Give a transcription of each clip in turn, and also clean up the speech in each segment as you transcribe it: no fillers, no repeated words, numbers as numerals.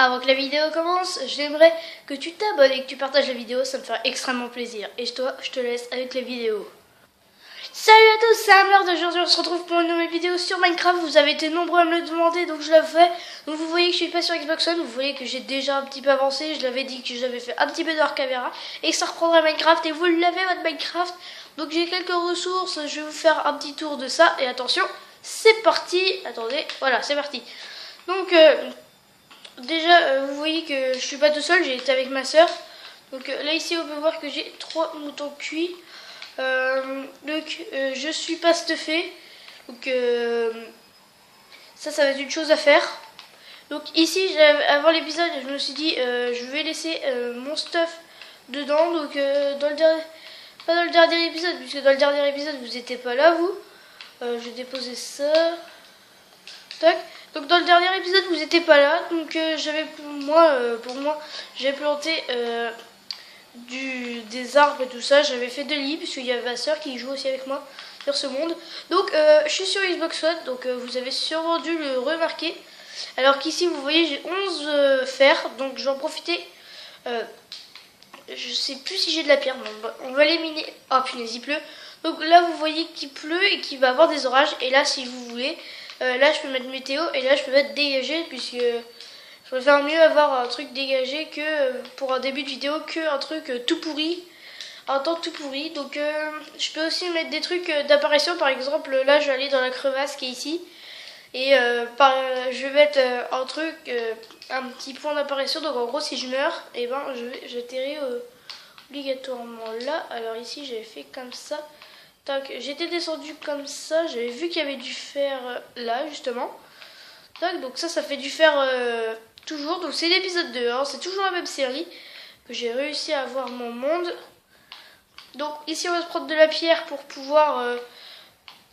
Avant que la vidéo commence, j'aimerais que tu t'abonnes et que tu partages la vidéo, ça me ferait extrêmement plaisir. Et toi, je te laisse avec la vidéo. Salut à tous, c'est Amber. Aujourd'hui on se retrouve pour une nouvelle vidéo sur Minecraft. Vous avez été nombreux à me le demander, donc je la fais. Donc vous voyez que je suis pas sur Xbox One, vous voyez que j'ai déjà un petit peu avancé. Je l'avais dit que j'avais fait un petit peu de hors caméra et que ça reprendrait Minecraft. Et vous l'avez votre Minecraft. Donc j'ai quelques ressources, je vais vous faire un petit tour de ça. Et attention, c'est parti. Attendez, voilà, c'est parti. Donc déjà, vous voyez que je suis pas tout seul, j'ai été avec ma soeur. Donc là ici on peut voir que j'ai 3 moutons cuits. Je suis pas stuffé. Donc ça va être une chose à faire. Donc ici, avant l'épisode, je me suis dit je vais laisser mon stuff dedans. Donc dans le dernier, pas dans le dernier épisode, puisque dans le dernier épisode vous n'étiez pas là vous. Je vais déposer ça. Tac. Donc dans le dernier épisode vous n'étiez pas là. Donc j'avais pour moi j'ai planté des arbres et tout ça. J'avais fait 2 lits puisqu'il y avait ma soeur qui joue aussi avec moi sur ce monde. Donc je suis sur Xbox One, donc vous avez sûrement dû le remarquer. Alors qu'ici vous voyez j'ai 11 fers, donc j'en profitais. Je sais plus si j'ai de la pierre, mais on va les miner. Oh punaise, il pleut. Donc là vous voyez qu'il pleut et qu'il va avoir des orages. Et là si vous voulez, là je peux mettre météo et là je peux mettre dégagé, puisque je préfère mieux avoir un truc dégagé que pour un début de vidéo que un truc tout pourri, un temps tout pourri. Donc je peux aussi mettre des trucs d'apparition. Par exemple là je vais aller dans la crevasse qui est ici. Et je vais mettre un truc, un petit point d'apparition. Donc en gros si je meurs, et ben j'atterris obligatoirement là. Alors ici j'avais fait comme ça. J'étais descendu comme ça, j'avais vu qu'il y avait du fer là justement. Donc ça fait du fer toujours. Donc c'est l'épisode 2, hein, c'est toujours la même série que j'ai réussi à avoir mon monde. Donc ici on va se prendre de la pierre pour pouvoir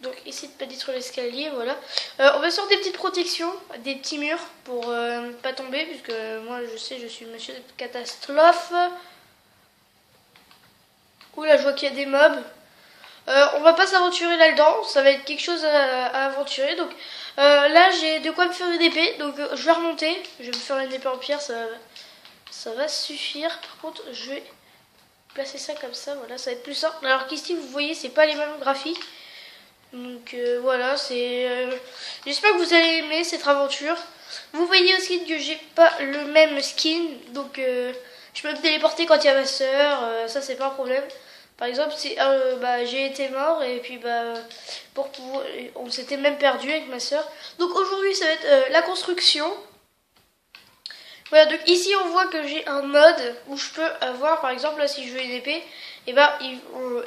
donc essayer de pas détruire l'escalier, voilà. On va sur des petites protections, des petits murs pour pas tomber, puisque moi je sais je suis monsieur catastrophe. Oula, je vois qu'il y a des mobs. On va pas s'aventurer là-dedans, ça va être quelque chose à aventurer. Donc là j'ai de quoi me faire une épée, donc je vais remonter. Je vais me faire une épée en pierre, ça va suffire. Par contre je vais placer ça comme ça, voilà, ça va être plus simple. Alors qu'ici vous voyez c'est pas les mêmes graphiques. Donc voilà, j'espère que vous allez aimer cette aventure. Vous voyez aussi que j'ai pas le même skin, donc je peux me téléporter quand il y a ma soeur, ça c'est pas un problème. Par exemple, si j'ai été mort et puis on s'était même perdu avec ma soeur. Donc aujourd'hui, ça va être la construction. Voilà, donc ici on voit que j'ai un mode où je peux avoir, par exemple, là si je veux une épée, et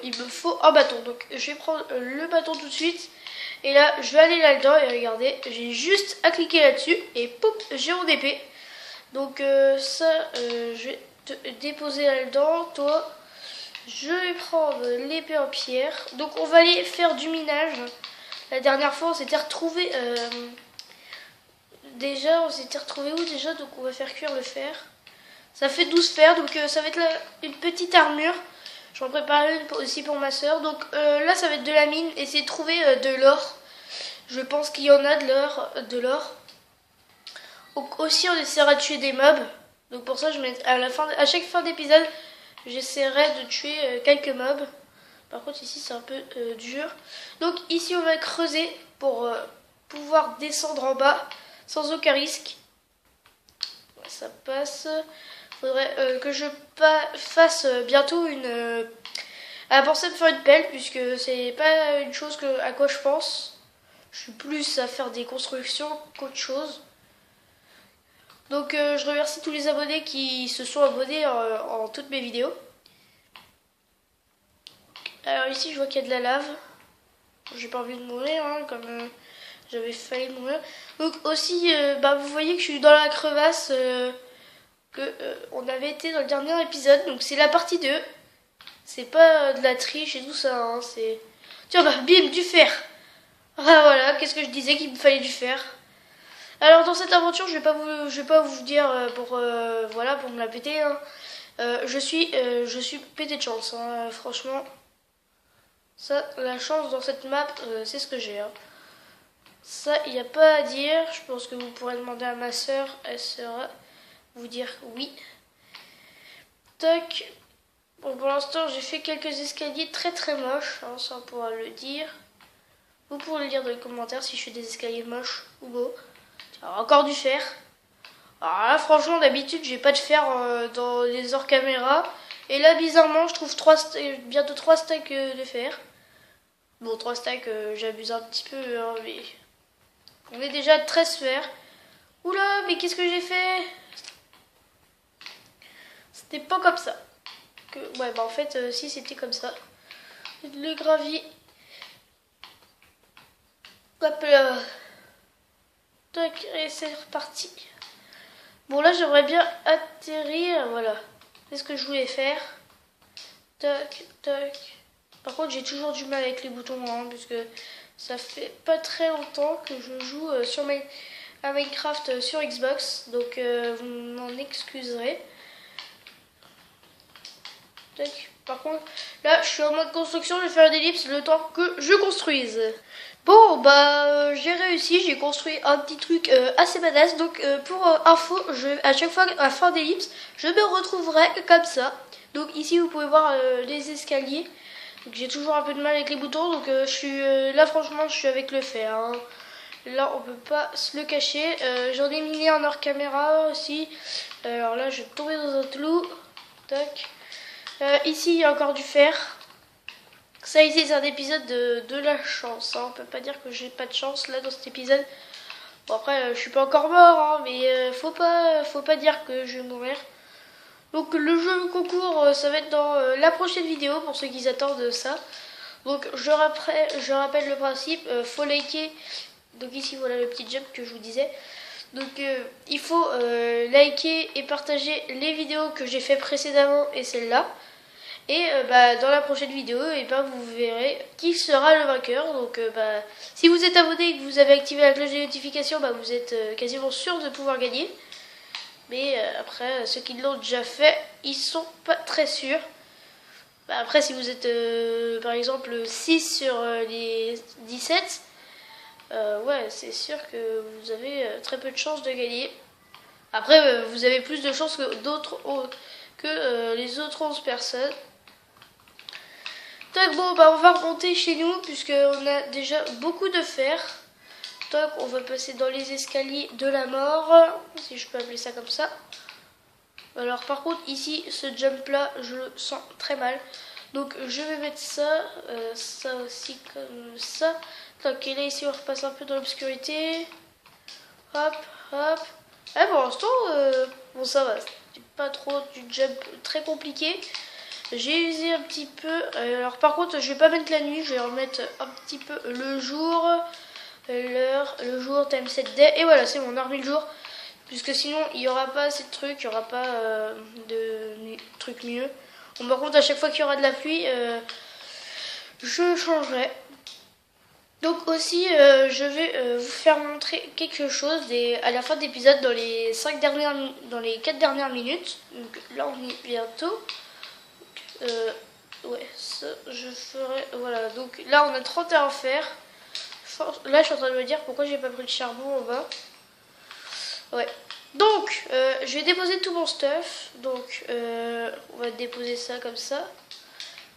il me faut un bâton. Donc je vais prendre le bâton tout de suite. Et là, je vais aller là-dedans et regardez, j'ai juste à cliquer là-dessus et pouf, j'ai mon épée. Donc je vais te déposer là-dedans, toi. Je vais prendre l'épée en pierre. Donc on va aller faire du minage. La dernière fois on s'était retrouvé on s'était retrouvé où déjà? Donc on va faire cuire le fer. Ça fait 12 fers, donc ça va être une petite armure. Je vais en préparer une aussi pour ma soeur. Donc là ça va être de la mine. Essayer de trouver de l'or. Je pense qu'il y en a de l'or. Donc aussi on essaiera de tuer des mobs. Donc pour ça à chaque fin d'épisode, j'essaierai de tuer quelques mobs. Par contre ici c'est un peu dur. Donc ici on va creuser pour pouvoir descendre en bas sans aucun risque. Ça passe. Faudrait que je fasse bientôt à penser à me faire une pelle, puisque c'est pas une chose à quoi je pense. Je suis plus à faire des constructions qu'autre chose. Donc je remercie tous les abonnés qui se sont abonnés en toutes mes vidéos. Alors ici je vois qu'il y a de la lave. J'ai pas envie de mourir, hein, comme j'avais failli mourir. Donc aussi vous voyez que je suis dans la crevasse on avait été dans le dernier épisode. Donc c'est la partie 2. C'est pas de la triche et tout ça, hein, c'est... Tiens bim, du fer. Ah voilà, qu'est-ce que je disais qu'il me fallait du fer. Alors dans cette aventure je vais pas vous dire pour me la péter, hein. Je suis pété de chance, hein, franchement. Ça, la chance dans cette map, c'est ce que j'ai, hein. Ça, il n'y a pas à dire. Je pense que vous pourrez demander à ma soeur, elle sera vous dire oui. Tac. Bon, pour l'instant, j'ai fait quelques escaliers très très moches, hein, ça on pourra le dire. Vous pourrez le dire dans les commentaires si je fais des escaliers moches ou beaux. Alors, encore du fer. Alors là, franchement, d'habitude, j'ai pas de fer dans les hors caméra. Et là, bizarrement, je trouve bientôt 3 stacks de fer. Bon, 3 stacks, j'abuse un petit peu, hein, mais on est déjà à 13 fer. Oula, mais qu'est-ce que j'ai fait? C'était pas comme ça. Ouais, bah en fait, si, c'était comme ça. Le gravier. Hop là. Tac, et c'est reparti. Bon, là, j'aimerais bien atterrir. Voilà. C'est ce que je voulais faire. Tac, tac. Par contre, j'ai toujours du mal avec les boutons, hein, puisque ça fait pas très longtemps que je joue à Minecraft sur Xbox. Donc, vous m'en excuserez. Tac. Par contre, là, je suis en mode construction. Je vais faire une ellipse le temps que je construise. Bon, bah, j'ai réussi, j'ai construit un petit truc assez badass. Donc, pour info, à chaque fois, à la fin d'ellipse, je me retrouverai comme ça. Donc, ici, vous pouvez voir les escaliers. Donc, j'ai toujours un peu de mal avec les boutons. Donc, je suis là, franchement, je suis avec le fer. Hein. Là, on peut pas se le cacher. J'en ai mis un hors caméra aussi. Alors là, je vais tomber dans un trou. Tac. Ici, il y a encore du fer. Ça ici c'est un épisode de la chance, hein. On peut pas dire que j'ai pas de chance là dans cet épisode. Bon après je suis pas encore mort, hein, mais faut pas dire que je vais mourir. Donc le jeu concours ça va être dans la prochaine vidéo pour ceux qui attendent ça. Donc je rappelle le principe, faut liker. Donc ici voilà le petit jump que je vous disais. Donc il faut liker et partager les vidéos que j'ai fait précédemment et celle-là. Et dans la prochaine vidéo, vous verrez qui sera le vainqueur. Donc si vous êtes abonné et que vous avez activé la cloche de notification, vous êtes quasiment sûr de pouvoir gagner. Mais après, ceux qui l'ont déjà fait, ils sont pas très sûrs. Après, si vous êtes par exemple 6 sur les 17, ouais, c'est sûr que vous avez très peu de chances de gagner. Après, vous avez plus de chances que les autres 11 personnes. Tac, bon, on va remonter chez nous puisqu'on a déjà beaucoup de fer. Tac, on va passer dans les escaliers de la mort, si je peux appeler ça comme ça. Alors par contre, ici, ce jump là, je le sens très mal. Donc je vais mettre ça, ça aussi comme ça. Tac, et là ici, on repasse un peu dans l'obscurité. Hop, hop. Ah, pour l'instant, bon ça va, c'est pas trop du jump très compliqué. J'ai usé un petit peu. Alors par contre, je vais pas mettre la nuit, je vais remettre un petit peu le jour, l'heure, le jour, time set day. Et voilà, c'est bon, on a remis le jour. Puisque sinon, il n'y aura pas assez de trucs, il n'y aura pas de trucs mieux. Bon, par contre, à chaque fois qu'il y aura de la pluie, je changerai. Donc aussi, je vais vous faire montrer quelque chose à la fin de l'épisode dans les 4 dernières minutes. Donc là, on y est bientôt. Ouais, ça je ferai. Voilà, donc là on a 31 fer. Là je suis en train de me dire pourquoi j'ai pas pris le charbon en bas. Ouais, donc je vais déposer tout mon stuff. Donc on va déposer ça comme ça.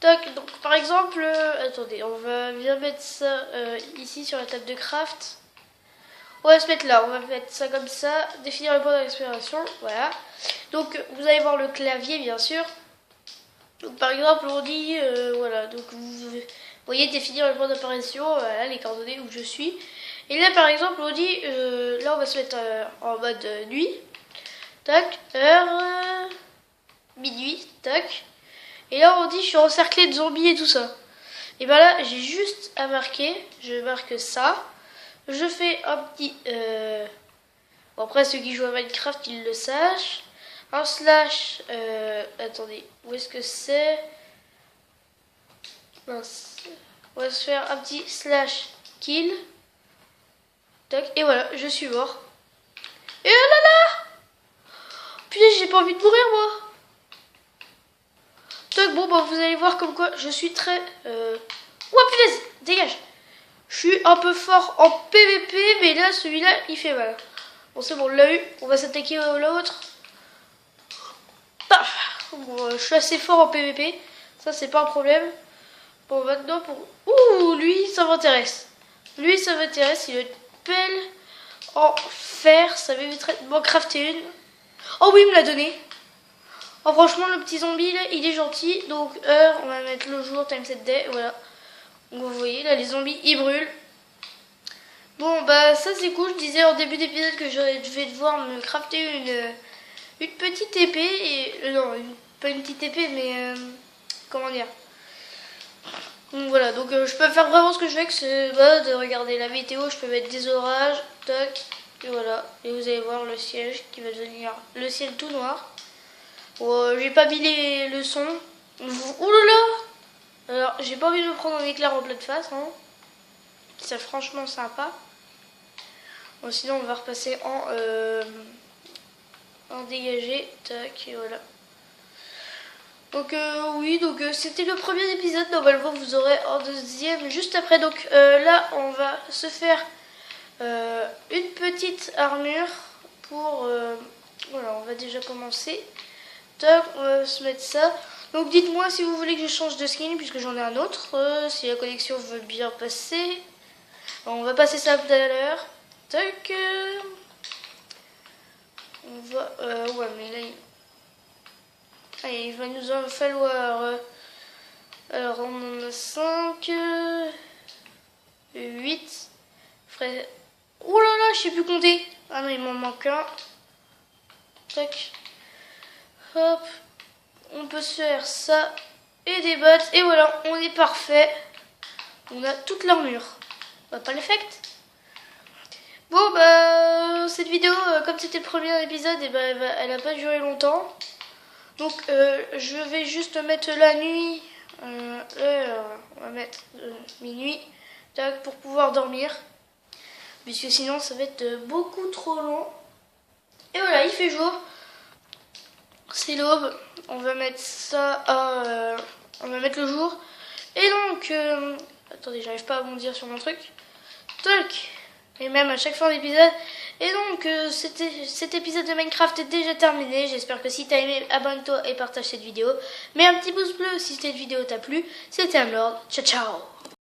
Tac, donc par exemple, attendez, on va bien mettre ça ici sur la table de craft. On va se mettre là, on va mettre ça comme ça. Définir le point d'expiration, voilà. Donc vous allez voir le clavier bien sûr. Donc par exemple on dit, voilà, donc vous voyez définir le point d'apparition, voilà les coordonnées où je suis. Et là par exemple on dit, là on va se mettre en mode nuit, tac, heure, minuit, tac. Et là on dit je suis encerclé de zombies et tout ça. Et ben là j'ai juste à marquer, je marque ça, je fais un petit, bon après ceux qui jouent à Minecraft ils le sachent. Un slash, attendez, où est-ce que c'est? Mince. On va se faire un petit slash kill. Tac, et voilà, je suis mort. Et oh là là! Putain, j'ai pas envie de mourir moi. Tac, bon, bah vous allez voir comme quoi je suis très... Ouah, punaise, dégage. Je suis un peu fort en PVP, mais là, celui-là, il fait mal. Bon, c'est bon, on l'a eu. On va s'attaquer à l'autre. Paf. Bon, je suis assez fort en PVP. Ça, c'est pas un problème. Bon, maintenant, Ouh, lui, ça m'intéresse. Lui, ça m'intéresse. Il a une pelle en fer. Ça m'éviterait de m'en crafter une. Oh oui, il me l'a donné. Oh, franchement, le petit zombie, là, il est gentil. Donc, heure, on va mettre le jour, time set day. Voilà. Donc, vous voyez, là, les zombies, ils brûlent. Bon, bah, ça, c'est cool. Je disais en début d'épisode que je vais devoir me crafter une petite épée. Et, non, pas une petite épée, mais... comment dire? Donc voilà, donc je peux faire vraiment ce que je veux, que c'est de regarder la météo, je peux mettre des orages, tac, et voilà. Et vous allez voir le ciel qui va devenir le ciel tout noir. Bon, j'ai pas mis le son. Ouh là là! Alors, j'ai pas envie de me prendre un éclair en pleine face, hein. C'est franchement sympa. Bon, sinon, on va repasser en dégagé, tac, et voilà. Donc oui, donc c'était le premier épisode. Normalement vous aurez un deuxième juste après. Donc là on va se faire une petite armure pour... voilà, on va déjà commencer. Tac, on va se mettre ça. Donc dites-moi si vous voulez que je change de skin puisque j'en ai un autre. Si la connexion veut bien passer. Bon, on va passer ça tout à l'heure. Tac. On va... ouais mais là... Allez, il va nous en falloir... alors, on en a 5... 8... Oh là là, je sais plus compter. Ah non, il m'en manque un. Tac. Hop. On peut se faire ça. Et des bottes. Et voilà, on est parfait. On a toute l'armure. Pas l'effect. Bon, bah, cette vidéo, comme c'était le premier épisode, et ben, elle a pas duré longtemps. Donc je vais juste mettre la nuit, on va mettre minuit, tac, pour pouvoir dormir, puisque sinon ça va être beaucoup trop long. Et voilà, il fait jour, c'est l'aube, on va mettre ça on va mettre le jour. Et donc, attendez, j'arrive pas à bondir sur mon truc, tac, et même à chaque fin d'épisode. Et donc, cet épisode de Minecraft est déjà terminé. J'espère que si t'as aimé, abonne-toi et partage cette vidéo. Mets un petit pouce bleu si cette vidéo t'a plu. C'était Amlord. Ciao, ciao!